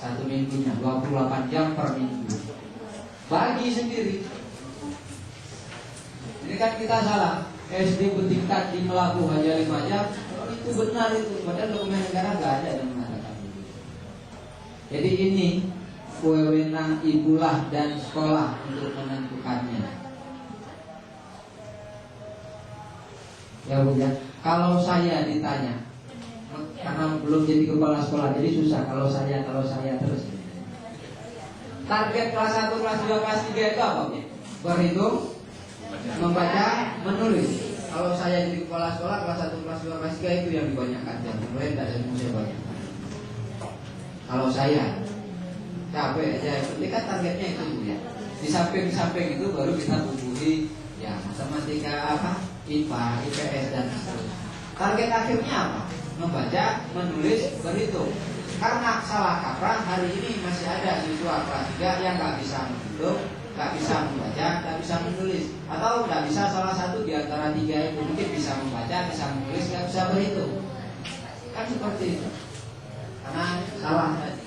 Satu minggunya 28 jam per minggu. Bagi sendiri. Ini kan kita salah. SD bertingkat di Melaku hanya 5 jam. Oh, itu benar itu. Padahal dokumen negara nggak ada yang mengatakan begitu. Jadi ini wewenang ibulah dan sekolah untuk menentukannya. Ya Bu ya. Kalau saya ditanya, karena belum jadi kepala sekolah, jadi susah kalau saya terus. Target kelas 1, kelas 2, kelas 3 itu apa? Berhitung, membaca, menulis. Kalau saya jadi kepala sekolah kelas 1, kelas 2, kelas 3 itu yang dibanyakan. Yang lain tidak ada yang saya banyak. Kalau saya capek aja, ini kan targetnya itu ya. Di samping itu baru kita tumbuhi ya matematika apa, IPA, IPS dan seterusnya. Target akhirnya apa? Membaca, menulis, berhitung. Karena salah kaprah hari ini masih ada siswa kelas 3 yang nggak bisa menghitung, nggak bisa membaca, nggak bisa menulis, atau nggak bisa salah satu di antara 3 itu. Mungkin bisa membaca, bisa menulis, nggak bisa berhitung. Kan seperti itu. Karena salah tadi.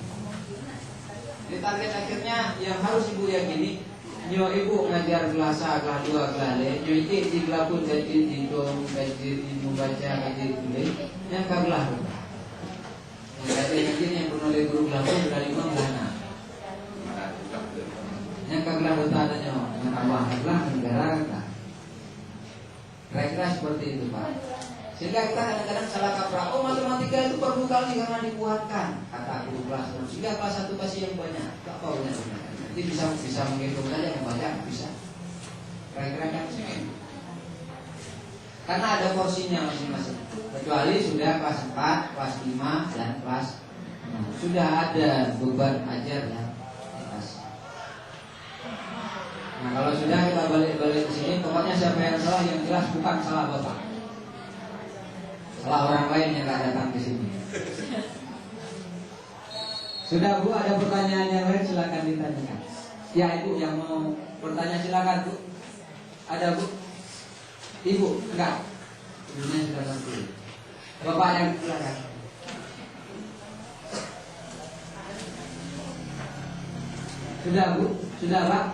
Jadi target akhirnya yang harus ibu yakini, nyo ibu ngajar kelas A, kelas 2, kelas D, nyo iki digelapun jadi didong, jadi membaca, jadi tulis, yang kabelah. Yang yang pernah oleh guru gelapun dari mana? Yang kabelah bertanya, dengan Allah, kabelah negara kan? Kira-kira seperti itu Pak. Sehingga kita kadang-kadang salah kaprah. Oh, matematika itu perlu kali karena dibuatkan, kata guru kelas. Sehingga kelas 1 kasih yang banyak. Tak tahu yang banyak. Nanti bisa menghitung saja, membaca bisa. Kira-kira kan seperti. Karena ada porsinya masing-masing. Kecuali sudah kelas 4, kelas 5 dan kelas 6. Sudah ada beban ajar yang atas. Nah, kalau sudah kita balik ke sini, pokoknya siapa yang salah, yang jelas bukan salah Bapak. Salah orang lain yang nggak datang ke sini. Sudah Bu, ada pertanyaan yang lain silakan ditanyakan. Ya Ibu yang mau bertanya silakan Bu. Ada Bu? Ibu, enggak. Ibunya sudah nanti. Bapak yang silakan. Sudah Bu? Sudah Pak?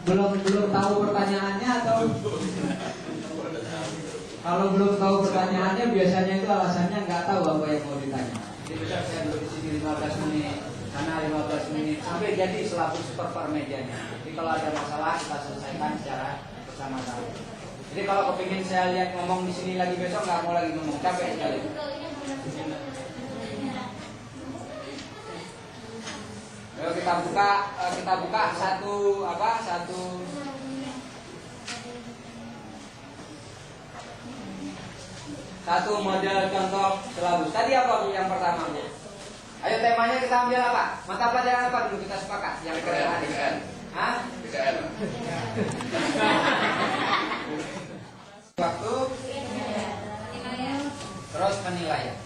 Belum tahu pertanyaannya atau? Kalau belum tahu pertanyaannya biasanya itu alasannya nggak tahu apa yang mau ditanya. Jadi besar saya duduk di sini 15 menit, karena 15 menit sampai jadi selaku supervisor mejanya. Jadi kalau ada masalah kita selesaikan secara bersama-sama. Jadi kalau kepingin saya lihat ngomong di sini lagi besok nggak mau lagi ngomong, capek sekali. Lalu kita buka satu model contoh silabus. Tadi apa Bu yang pertama Bu? Ayo temanya kita ambil apa? Mata pelajaran apa dulu kita sepakat? Yang kedua BKN. Hah? BKN. Waktu terus penilaian.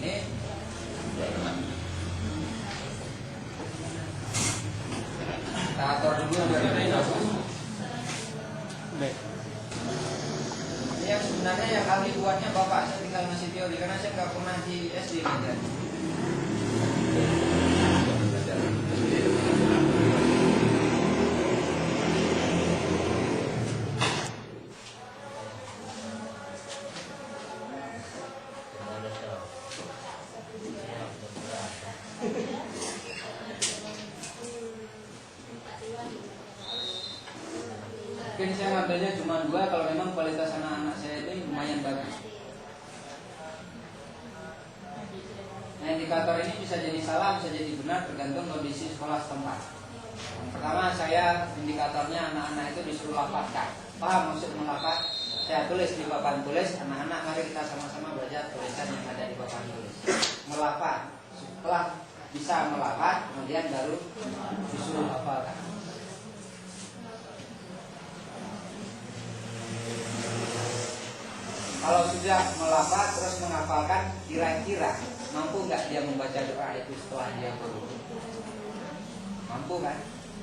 Ini kita atur dulu ini yang sebenarnya yang ahli buatnya Bapak, saya tinggal ngasih teori karena saya nggak pernah di SD gitu. Mungkin saya ngambilnya cuma 2 kalau memang kualitas anak-anak saya ini lumayan bagus. Nah, indikator ini bisa jadi salah, bisa jadi benar tergantung kondisi sekolah setempat. Yang pertama saya indikatornya anak-anak itu disuruh lafadzkan. Paham maksud melafaz? Saya tulis di papan tulis, anak-anak mari kita sama-sama belajar tulisan yang ada di papan tulis. Melafaz. Setelah bisa melafaz, kemudian baru disuruh hafalkan. Kalau sudah melafaz terus menghafalkan, kira-kira mampu nggak dia membaca doa itu setelah dia guru? Mampu kan?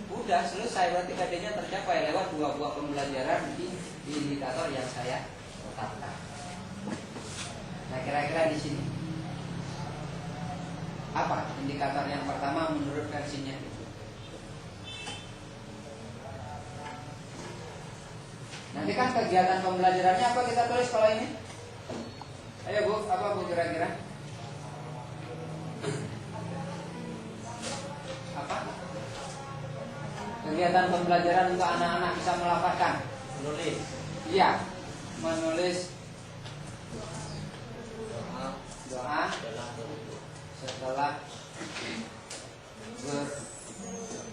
Udah selesai, berarti KD-nya tercapai lewat 2 buah pembelajaran di indikator yang saya tetapkan. Nah, kira-kira di sini. Apa indikator yang pertama menurut versinya? Nanti kan kegiatan pembelajarannya apa kita tulis kalau ini? Ayo Bu, apa Bu kira-kira? Apa? Kegiatan pembelajaran untuk anak-anak bisa melafalkan. Menulis. Iya, menulis doa Dalam bentuk setelah berdoa.